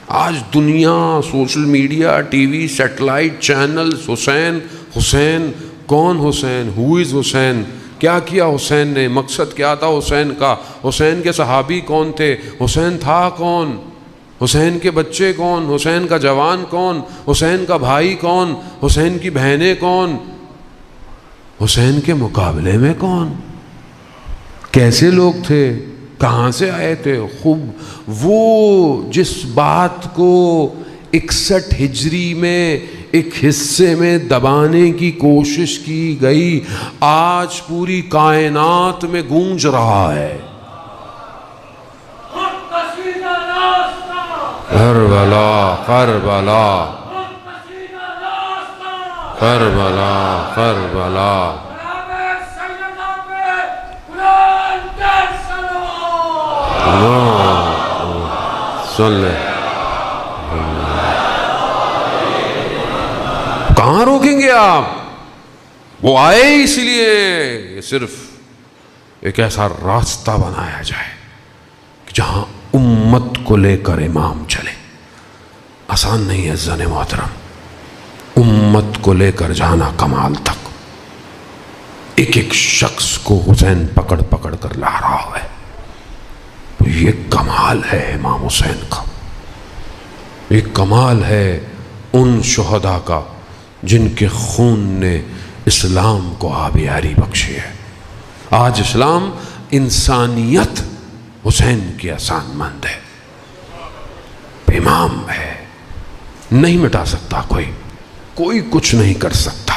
آج دنیا، social media, T V, satellite channels, Hussain Hussain, کون حسین؟ ہو از حسین؟ کیا کیا حسین نے؟ مقصد کیا تھا حسین کا؟ حسین کے صحابی کون تھے؟ حسین تھا کون؟ حسین کے بچے کون؟ حسین کا جوان کون؟ حسین کا بھائی کون؟ حسین کی بہنیں کون؟ حسین کے مقابلے میں کون؟ کیسے لوگ تھے؟ کہاں سے آئے تھے؟ خوب وہ جس بات کو 61 ہجری میں ایک حصے میں دبانے کی کوشش کی گئی، آج پوری کائنات میں گونج رہا ہے۔ کربلا کربلا کربلا کربلا۔ کہاں روکیں گے آپ؟ وہ آئے اس لیے یہ صرف ایک ایسا راستہ بنایا جائے کہ جہاں امت کو لے کر امام چلے۔ آسان نہیں ہے عزیزان محترم، امت کو لے کر جانا کمال تک۔ ایک ایک شخص کو حسین پکڑ پکڑ کر لا رہا ہے، تو یہ کمال ہے امام حسین کا، یہ کمال ہے ان شہداء کا جن کے خون نے اسلام کو آبیاری بخشی ہے۔ آج اسلام انسانیت حسین کی احسان مند ہے، امام ہے، نہیں مٹا سکتا کوئی کچھ نہیں کر سکتا،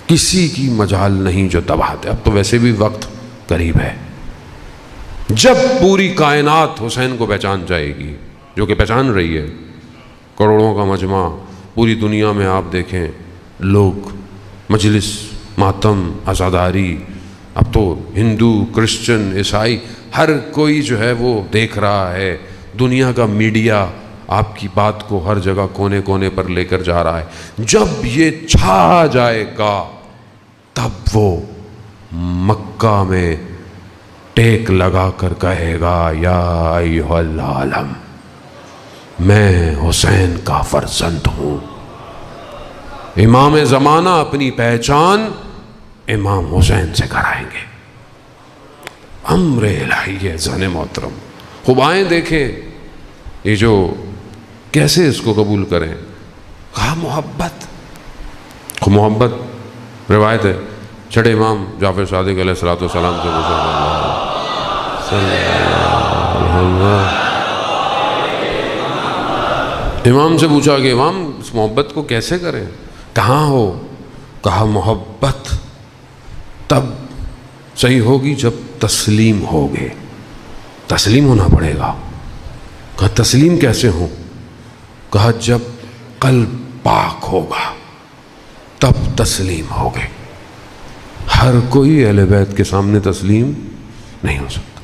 کسی کی مجال نہیں جو دبا دے۔ اب تو ویسے بھی وقت قریب ہے جب پوری کائنات حسین کو پہچان جائے گی، جو کہ پہچان رہی ہے۔ کروڑوں کا مجمع پوری دنیا میں آپ دیکھیں، لوگ مجلس، ماتم، عزاداری، اب تو ہندو، کرسچن، عیسائی، ہر کوئی جو ہے وہ دیکھ رہا ہے۔ دنیا کا میڈیا آپ کی بات کو ہر جگہ کونے کونے پر لے کر جا رہا ہے۔ جب یہ چھا جائے گا تب وہ مکہ میں ٹیک لگا کر کہے گا، یا ایھا العالم، میں حسین کا فرزند ہوں۔ امام زمانہ اپنی پہچان امام حسین سے کرائیں گے۔ امر الہی ہے عزیزان محترم۔ خوب آئیں دیکھیں یہ جو کیسے اس کو قبول کریں۔ کہا محبت، خوب محبت روایت ہے، چھڑے امام جعفر صادق علیہ السلام سے امام سے پوچھا کہ امام اس محبت کو کیسے کریں؟ کہاں ہو؟ کہا محبت تب صحیح ہوگی جب تسلیم ہوگے، تسلیم ہونا پڑے گا۔ کہا تسلیم کیسے ہوں؟ کہا جب قلب پاک ہوگا تب تسلیم ہوگے۔ ہر کوئی اہل بیت کے سامنے تسلیم نہیں ہو سکتا۔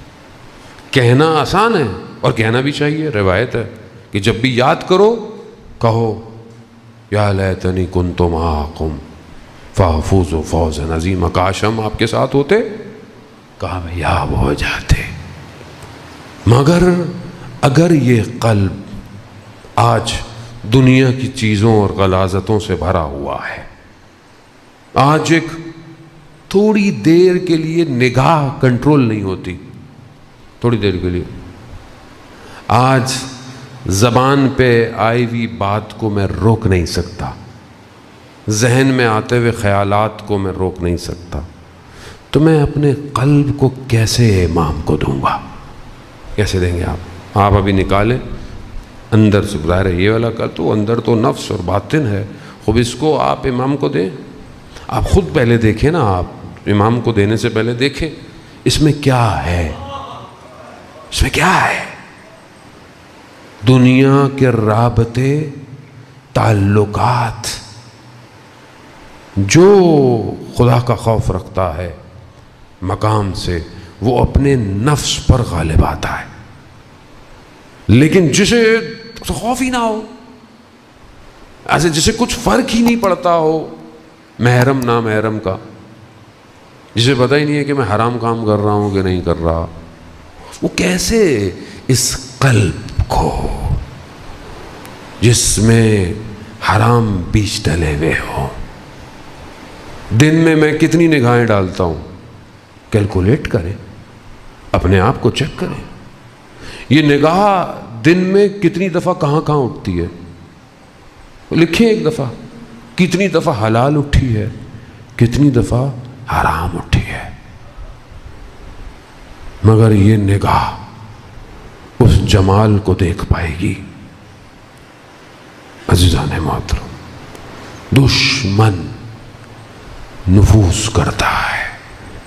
کہنا آسان ہے اور کہنا بھی چاہیے، روایت ہے کہ جب بھی یاد کرو کہو یا لیتنی کنت معکم فافوز فوزا عظیما، کاش ہم آپ کے ساتھ ہوتے، کہا یاب ہو جاتے۔ مگر اگر یہ قلب آج دنیا کی چیزوں اور غلاظتوں سے بھرا ہوا ہے، آج ایک تھوڑی دیر کے لیے نگاہ کنٹرول نہیں ہوتی، تھوڑی دیر کے لیے، آج زبان پہ آئی ہوئی بات کو میں روک نہیں سکتا، ذہن میں آتے ہوئے خیالات کو میں روک نہیں سکتا، تو میں اپنے قلب کو کیسے امام کو دوں گا؟ کیسے دیں گے آپ؟ آپ ابھی نکالیں اندر سے، ظاہر ہے یہ والا قلب تو اندر تو نفس اور باطن ہے، خوب اس کو آپ امام کو دیں۔ آپ خود پہلے دیکھیں نا، آپ امام کو دینے سے پہلے دیکھیں اس میں کیا ہے، اس میں کیا ہے۔ دنیا کے رابطے، تعلقات، جو خدا کا خوف رکھتا ہے مقام سے، وہ اپنے نفس پر غالب آتا ہے، لیکن جسے خوف ہی نہ ہو، ایسے جسے کچھ فرق ہی نہیں پڑتا ہو محرم نامحرم کا، جسے پتہ ہی نہیں ہے کہ میں حرام کام کر رہا ہوں کہ نہیں کر رہا، وہ کیسے اس قلب کو جس میں حرام بیج ڈلے ہوئے ہوں. دن میں کتنی نگاہیں ڈالتا ہوں؟ کیلکولیٹ کریں، اپنے آپ کو چیک کریں. یہ نگاہ دن میں کتنی دفعہ کہاں اٹھتی ہے؟ لکھیں ایک دفعہ. کتنی دفعہ حلال اٹھی ہے، کتنی دفعہ حرام اٹھی ہے. مگر یہ نگاہ اس جمال کو دیکھ پائے گی. عزیزان محترم، دشمن نفوذ کرتا ہے.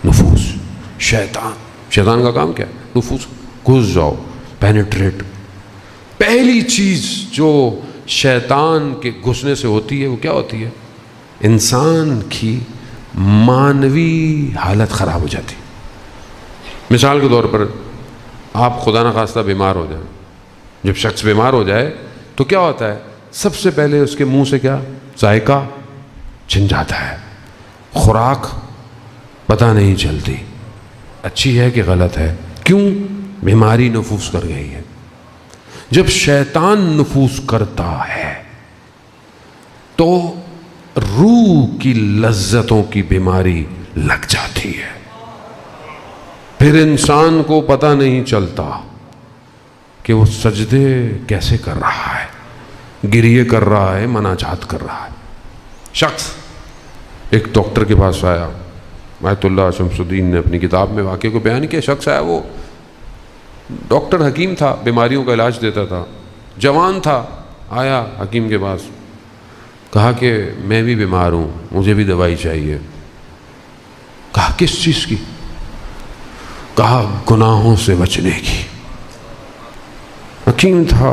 نفوذ، شیطان کا کام کیا ہے؟ نفوذ. گھس جاؤ، پینیٹریٹ. پہلی چیز جو شیطان کے گھسنے سے ہوتی ہے وہ کیا ہوتی ہے؟ انسان کی مانوی حالت خراب ہو جاتی. مثال کے طور پر آپ خدا نخواستہ بیمار ہو جائیں. جب شخص بیمار ہو جائے تو کیا ہوتا ہے؟ سب سے پہلے اس کے منہ سے کیا ذائقہ چھن جاتا ہے. خوراک پتہ نہیں چلتی اچھی ہے کہ غلط ہے. کیوں؟ بیماری نفوذ کر گئی ہے. جب شیطان نفوذ کرتا ہے تو روح کی لذتوں کی بیماری لگ جاتی ہے. پھر انسان کو پتہ نہیں چلتا کہ وہ سجدے کیسے کر رہا ہے، گریے کر رہا ہے، مناجات کر رہا ہے. شخص ایک ڈاکٹر کے پاس آیا. آیت اللہ شمس الدین نے اپنی کتاب میں واقعے کو بیان کیا. شخص آیا، وہ ڈاکٹر حکیم تھا، بیماریوں کا علاج دیتا تھا، جوان تھا. آیا حکیم کے پاس، کہا کہ میں بھی بیمار ہوں، مجھے بھی دوائی چاہیے. کہا کس چیز کی؟ کہا گناہوں سے بچنے کی. حکیم تھا،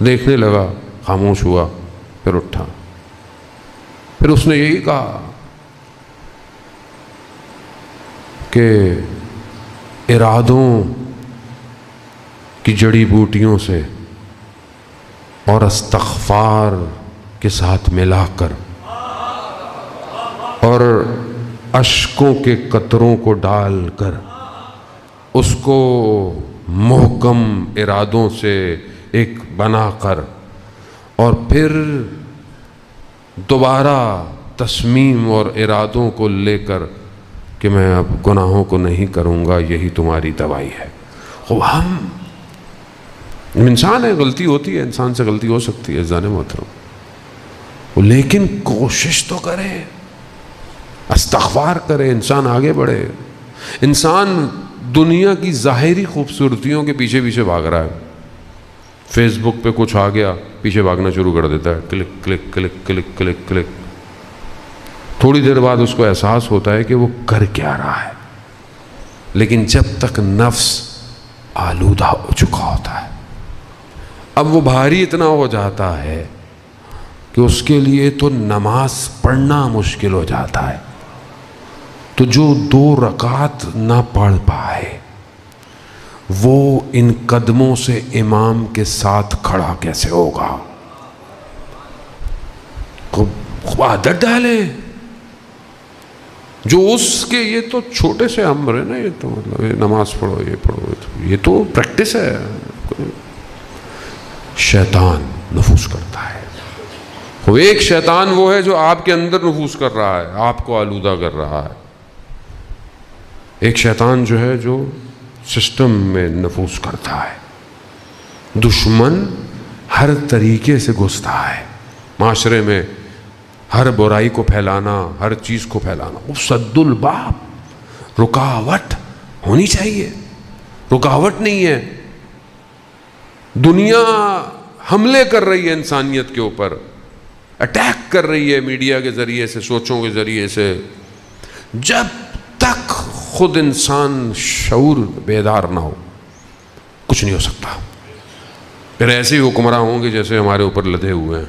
دیکھنے لگا، خاموش ہوا، پھر اٹھا. پھر اس نے یہی کہا کہ ارادوں کی جڑی بوٹیوں سے اور استغفار کے ساتھ ملا کر اور اشکوں کے قطروں کو ڈال کر اس کو محکم ارادوں سے ایک بنا کر اور پھر دوبارہ تصمیم اور ارادوں کو لے کر کہ میں اب گناہوں کو نہیں کروں گا، یہی تمہاری دوائی ہے. ہم انسان ہے، غلطی ہوتی ہے، انسان سے غلطی ہو سکتی ہے جانے محترم، لیکن کوشش تو کرے، استغفار کرے، انسان آگے بڑھے. انسان دنیا کی ظاہری خوبصورتیوں کے پیچھے پیچھے بھاگ رہا ہے. فیس بک پہ کچھ آ گیا، پیچھے بھاگنا شروع کر دیتا ہے، click click click click click click. تھوڑی دیر بعد اس کو احساس ہوتا ہے کہ وہ کر کیا رہا ہے. لیکن جب تک نفس آلودہ ہو چکا ہوتا ہے، اب وہ بھاری اتنا ہو جاتا ہے کہ اس کے لیے تو نماز پڑھنا مشکل ہو جاتا ہے. تو جو 2 رکعت نہ پڑھ پائے وہ ان قدموں سے امام کے ساتھ کھڑا کیسے ہوگا؟ خوب عادت ڈالے. جو اس کے یہ تو چھوٹے سے امر ہے نا، یہ تو مطلب یہ نماز پڑھو، یہ پڑھو، یہ تو پریکٹس ہے. شیطان نفوذ کرتا ہے. وہ ایک شیطان وہ ہے جو آپ کے اندر نفوذ کر رہا ہے، آپ کو آلودہ کر رہا ہے. ایک شیطان جو ہے جو سسٹم میں نفوذ کرتا ہے. دشمن ہر طریقے سے گھستا ہے معاشرے میں، ہر برائی کو پھیلانا، ہر چیز کو پھیلانا. وہ سد الباب، رکاوٹ ہونی چاہیے، رکاوٹ نہیں ہے. دنیا حملے کر رہی ہے انسانیت کے اوپر، اٹیک کر رہی ہے میڈیا کے ذریعے سے، سوچوں کے ذریعے سے. جب تک خود انسان شعور بیدار نہ ہو کچھ نہیں ہو سکتا. پھر ایسے ہی حکمراں ہوں گے جیسے ہمارے اوپر لدے ہوئے ہیں،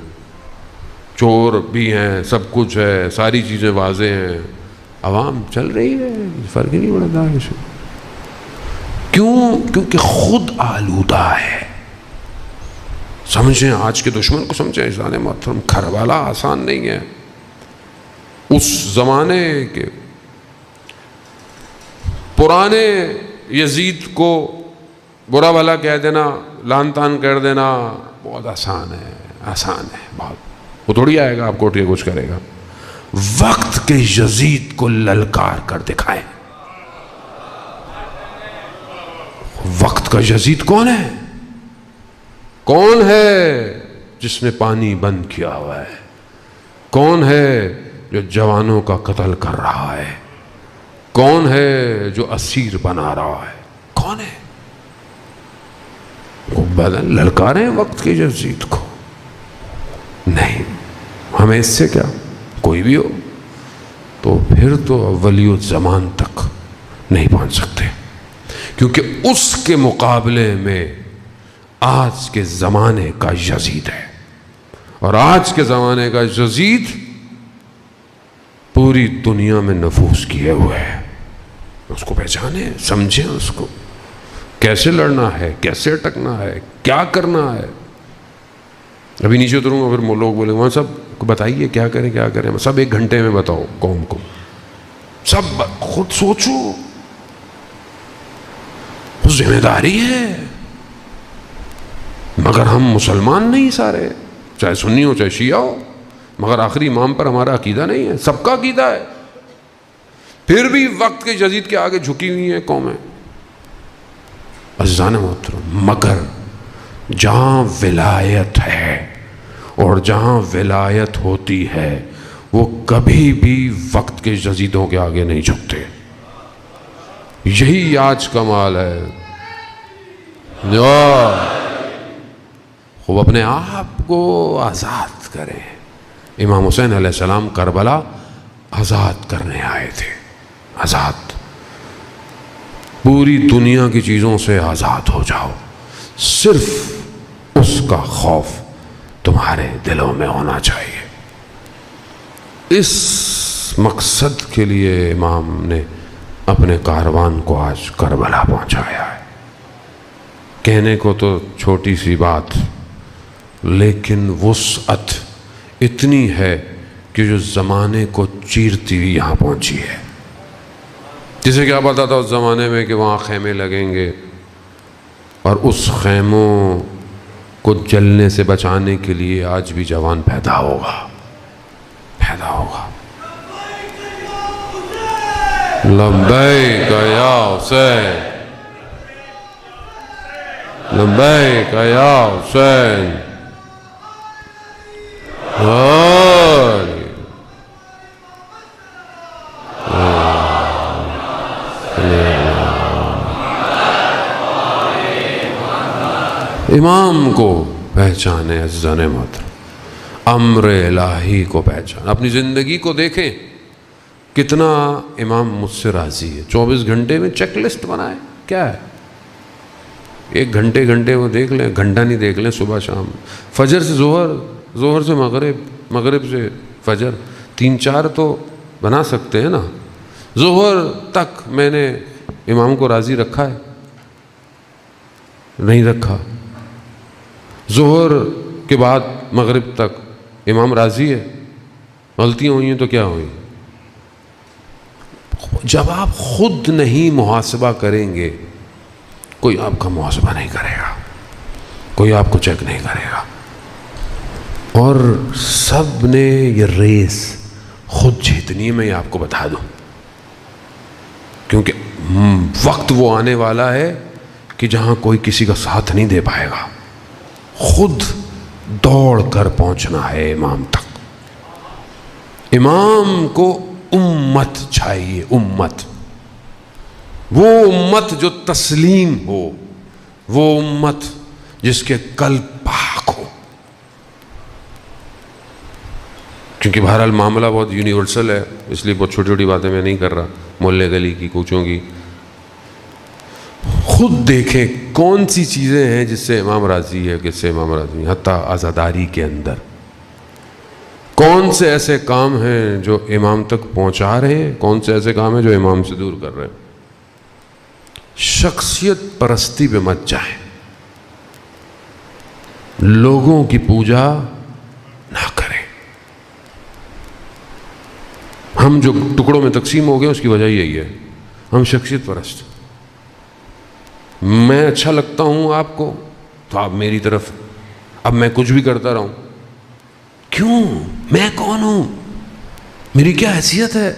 چور بھی ہیں، سب کچھ ہے، ساری چیزیں واضح ہیں، عوام چل رہی ہے، فرق ہی نہیں پڑتا ہے. کیوں؟ کیونکہ خود آلودہ ہے. سمجھیں آج کے دشمن کو، سمجھیں عزیزان محترم، کربلا آسان نہیں ہے. اس زمانے کے پرانے یزید کو برا بھلا کہہ دینا، لعن طعن کر دینا، بہت آسان ہے، آسان ہے بہت، وہ تھوڑی آئے گا آپ کو اٹھ کے کچھ کرے گا۔ وقت کے یزید کو للکار کر دکھائیں۔ وقت کا یزید کون ہے؟ کون ہے جس نے پانی بند کیا ہوا ہے؟ کون ہے جو جوانوں کا قتل کر رہا ہے؟ کون ہے جو اسیر بنا رہا ہے؟ کون ہے؟ وہ بدل للکاریں وقت کے یزید کو؟ نہیں، ہمیں اس سے کیا، کوئی بھی ہو تو پھر تو ولی الزمان تک نہیں پہنچ سکتے، کیونکہ اس کے مقابلے میں آج کے زمانے کا یزید ہے، اور آج کے زمانے کا یزید پوری دنیا میں نفوذ کیے ہوئے ہے۔ اس کو پہچانیں، سمجھیں اس کو، کیسے لڑنا ہے، کیسے اٹکنا ہے، کیا کرنا ہے۔ ابھی نیچے اتروں گا، پھر لوگ بولے وہاں سب بتائیے کیا کریں کیا کریں، سب 1 گھنٹے میں بتاؤ قوم کو، سب خود سوچو، ذمہ داری ہے۔ مگر ہم مسلمان نہیں سارے، چاہے سنی ہو چاہے شیعہ ہو، مگر آخری امام پر ہمارا عقیدہ نہیں ہے، سب کا عقیدہ ہے، پھر بھی وقت کے یزید کے آگے جھکی ہوئی ہیں قومیں۔ عزیزان محترم، مگر جہاں ولایت ہے اور جہاں ولایت ہوتی ہے وہ کبھی بھی وقت کے یزیدوں کے آگے نہیں جھکتے۔ یہی آج کمال ہے۔ خوب اپنے آپ کو آزاد کریں۔ امام حسین علیہ السلام کربلا آزاد کرنے آئے تھے، آزاد، پوری دنیا کی چیزوں سے آزاد ہو جاؤ، صرف اس کا خوف تمہارے دلوں میں ہونا چاہیے۔ اس مقصد کے لیے امام نے اپنے کاروان کو آج کربلا پہنچایا ہے۔ کہنے کو تو چھوٹی سی بات، لیکن وسعت اتنی ہے کہ جو زمانے کو چیرتی ہوئی یہاں پہنچی ہے۔ جسے کیا پتا تھا اس زمانے میں کہ وہاں خیمے لگیں گے، اور اس خیموں کو جلنے سے بچانے کے لیے آج بھی جوان پیدا ہوگا، پیدا ہوگا۔ لبیک یا حسین، لبیک یا حسین۔ امام کو پہچانے عزیزان محترم، امر الہی کو پہچانے، اپنی زندگی کو دیکھیں کتنا امام مجھ سے راضی ہے۔ 24 گھنٹے میں چیک لسٹ بنائے، کیا ہے، 1 گھنٹے وہ دیکھ لیں، گھنٹہ نہیں دیکھ لیں، صبح شام، فجر سے ظہر، ظہر سے مغرب، مغرب سے فجر، 3-4 تو بنا سکتے ہیں نا۔ ظہر تک میں نے امام کو راضی رکھا ہے؟ نہیں رکھا۔ ظہر کے بعد مغرب تک امام راضی ہے؟ غلطیاں ہوئی ہیں تو کیا ہوئی؟ جب آپ خود نہیں محاسبہ کریں گے، کوئی آپ کا محاسبہ نہیں کرے گا، کوئی آپ کو چیک نہیں کرے گا۔ اور سب نے یہ ریس خود جیتنی ہے، میں یہ آپ کو بتا دوں، کیونکہ وقت وہ آنے والا ہے کہ جہاں کوئی کسی کا ساتھ نہیں دے پائے گا، خود دوڑ کر پہنچنا ہے امام تک۔ امام کو امت چاہیے، امت، وہ امت جو تسلیم ہو، وہ امت جس کے قلب پاک ہو۔ کیونکہ بہرحال معاملہ بہت یونیورسل ہے، اس لیے بہت چھوٹی چھوٹی باتیں میں نہیں کر رہا، محلے گلی کی، کوچوں کی۔ خود دیکھیں کون سی چیزیں ہیں جس سے امام راضی ہے، کس سے امام راضی ہے، حتیٰ عزاداری کے اندر کون سے ایسے کام ہیں جو امام تک پہنچا رہے ہیں، کون سے ایسے کام ہیں جو امام سے دور کر رہے ہیں۔ شخصیت پرستی پہ مت جائیں، لوگوں کی پوجا نہ کریں۔ ہم جو ٹکڑوں میں تقسیم ہو گئے اس کی وجہ یہی ہے، ہم شخصیت پرست۔ میں اچھا لگتا ہوں آپ کو تو آپ میری طرف اب میں کچھ بھی کرتا رہوں. کیوں؟ میں کون ہوں؟ میری کیا حیثیت ہے؟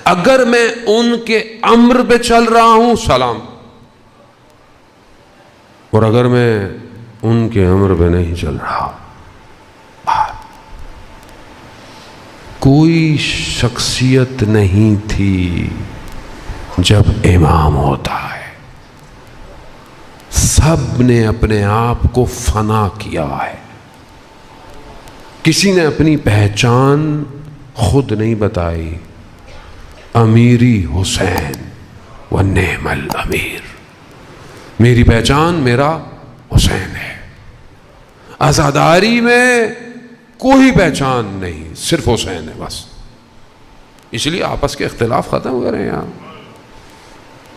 اگر میں ان کے امر پہ چل رہا ہوں سلام، اور اگر میں ان کے امر پہ نہیں چل رہا، کوئی شخصیت نہیں تھی جب امام ہوتا ہے. سب نے اپنے آپ کو فنا کیا ہے. کسی نے اپنی پہچان خود نہیں بتائی. امیری حسین و نعم الامیر، میری پہچان میرا حسین ہے. عزاداری میں کوئی پہچان نہیں، صرف حسین ہے بس. اس لیے آپس کے اختلاف ختم کریں یہاں.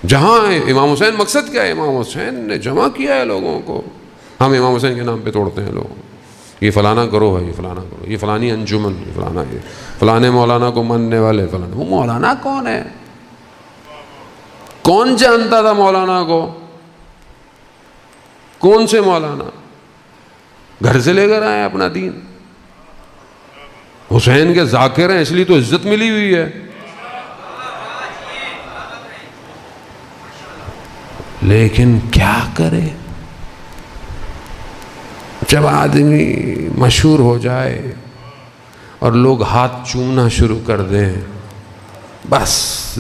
جہاں امام حسین، مقصد کیا ہے؟ امام حسین نے جمع کیا ہے لوگوں کو. ہم امام حسین کے نام پہ توڑتے ہیں لوگ. یہ فلانا کرو ہے، یہ فلانا کرو، یہ فلانی انجمن، یہ فلانا، یہ فلانے مولانا کو ماننے والے فلانا. وہ مولانا کون ہے؟ کون جانتا تھا مولانا کو؟ کون سے مولانا؟ گھر سے لے کر آئے اپنا دین. حسین کے ذاکر ہیں، اس لیے تو عزت ملی ہوئی ہے. لیکن کیا کرے؟ جب آدمی مشہور ہو جائے اور لوگ ہاتھ چومنا شروع کر دیں، بس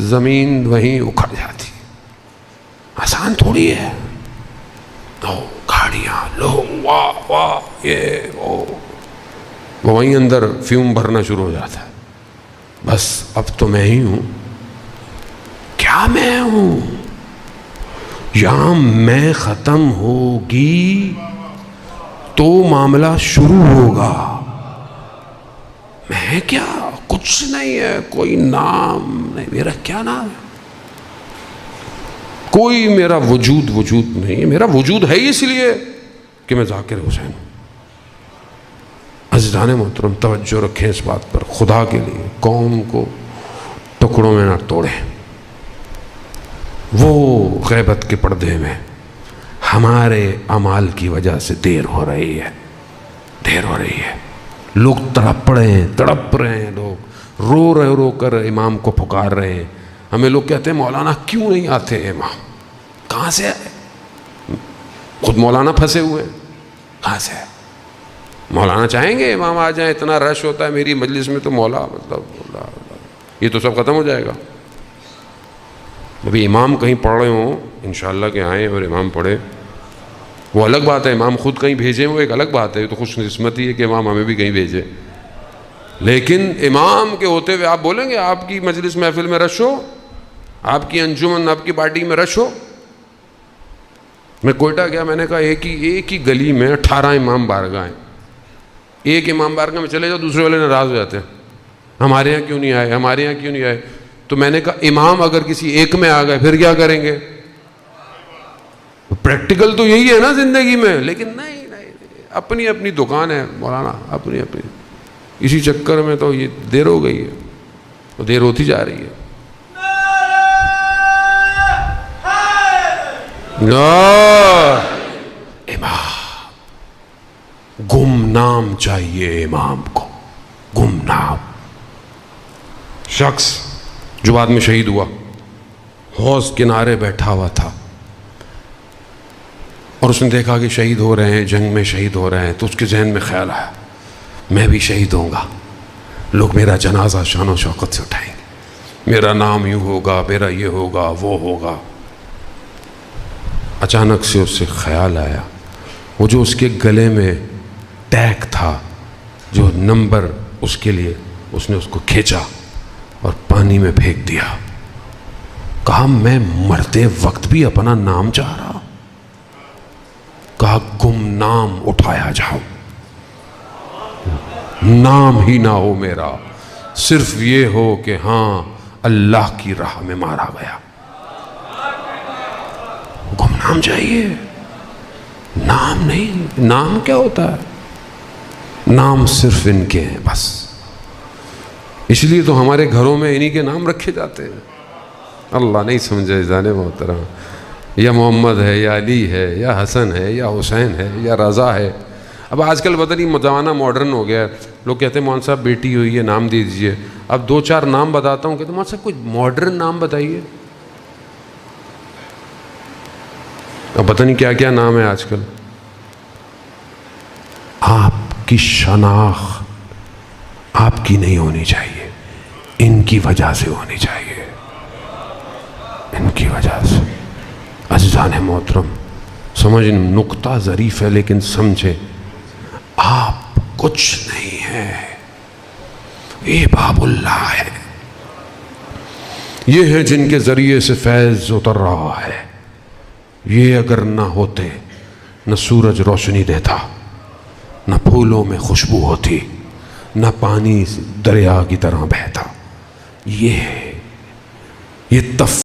زمین وہیں اکھڑ جاتی. آسان تھوڑی ہے. لو گاڑیاں، لو واہ واہ، یہ وہ وہیں اندر فیوم بھرنا شروع ہو جاتا ہے. بس اب تو میں ہی ہوں. کیا میں ہوں؟ یہاں میں ختم ہوگی تو معاملہ شروع ہوگا. میں کیا؟ کچھ نہیں ہے، کوئی نام نہیں. میرا کیا نام ہے؟ کوئی میرا وجود نہیں ہے. میرا وجود ہے اس لیے کہ میں ذاکر حسین ہوں. عزیزان محترم، توجہ رکھیں اس بات پر. خدا کے لیے قوم کو ٹکڑوں میں نہ توڑیں. وہ غیبت کے پردے میں ہمارے اعمال کی وجہ سے دیر ہو رہی ہے. لوگ تڑپ رہے ہیں. لوگ رو کر امام کو پکار رہے ہیں. ہمیں لوگ کہتے ہیں مولانا کیوں نہیں آتے امام؟ کہاں سے آئے؟ خود مولانا پھنسے ہوئے ہیں. کہاں سے آئے؟ مولانا چاہیں گے امام آ جائیں؟ اتنا رش ہوتا ہے میری مجلس میں تو مولا یہ تو سب ختم ہو جائے گا. ابھی امام کہیں پڑھ رہے ہوں انشاءاللہ کہ آئیں اور امام پڑھے، وہ الگ بات ہے. امام خود کہیں بھیجیں وہ ایک الگ بات ہے. تو خوش قسمتی ہے کہ امام ہمیں بھی کہیں بھیجے. لیکن امام کے ہوتے ہوئے آپ بولیں گے آپ کی مجلس محفل میں رش ہو، آپ کی انجمن، آپ کی پارٹی میں رش ہو؟ میں کوئٹہ گیا، میں نے کہا ایک ہی گلی میں 18 امام بارگاہ ہیں. ایک امام بارگاہ میں چلے جاؤ، دوسرے والے ناراض ہو جاتے ہیں، ہمارے یہاں کیوں نہیں آئے. تو میں نے کہا امام اگر کسی ایک میں آ گئے پھر کیا کریں گے؟ پریکٹیکل تو یہی ہے نا زندگی میں. لیکن نہیں، اپنی اپنی دکان ہے مولانا، اپنی. اسی چکر میں تو یہ دیر ہو گئی ہے، اور دیر ہوتی جا رہی ہے. امام گمنام چاہیے. امام کو گمنام. شخص جو بعد میں شہید ہوا، حوض کنارے بیٹھا ہوا تھا اور اس نے دیکھا کہ شہید ہو رہے ہیں، جنگ میں شہید ہو رہے ہیں. تو اس کے ذہن میں خیال آیا میں بھی شہید ہوں گا، لوگ میرا جنازہ شان و شوکت سے اٹھائیں گے، میرا نام یوں ہوگا، میرا یہ ہوگا، وہ ہوگا. اچانک سے اس سے خیال آیا وہ جو اس کے گلے میں ٹیگ تھا، جو نمبر اس کے لیے، اس نے اس کو کھینچا اور پانی میں پھینک دیا. کہا میں مرتے وقت بھی اپنا نام چاہ رہا. کہا گمنام اٹھایا جاؤ، نام ہی نہ ہو میرا، صرف یہ ہو کہ ہاں اللہ کی راہ میں مارا گیا. گمنام چاہیے، نام نہیں. نام کیا ہوتا ہے؟ نام صرف ان کے ہیں بس. اس لیے تو ہمارے گھروں میں انہی کے نام رکھے جاتے ہیں. اللہ نہیں سمجھے جانے محترم، یا محمد ہے، یا علی ہے، یا حسن ہے، یا حسین ہے، یا رضا ہے. اب آج کل پتہ نہیں زمانہ ماڈرن ہو گیا ہے، لوگ کہتے ہیں مولانا صاحب بیٹی ہوئی ہے نام دے دیجئے. اب 2-4 نام بتاتا ہوں، کہتے ہیں مولانا صاحب کوئی ماڈرن نام بتائیے. اب پتہ نہیں کیا کیا نام ہے آج کل. آپ کی شناخت آپ کی نہیں ہونی چاہیے، ان کی وجہ سے ہونی چاہیے، ان کی وجہ سے. عزیزان محترم، سمجھ نقطہ ظریف ہے لیکن سمجھے، آپ کچھ نہیں ہے، یہ باب اللہ ہے. یہ ہے جن کے ذریعے سے فیض اتر رہا ہے. یہ اگر نہ ہوتے نہ سورج روشنی دیتا، نہ پھولوں میں خوشبو ہوتی، نہ پانی دریا کی طرح بہتا. یہ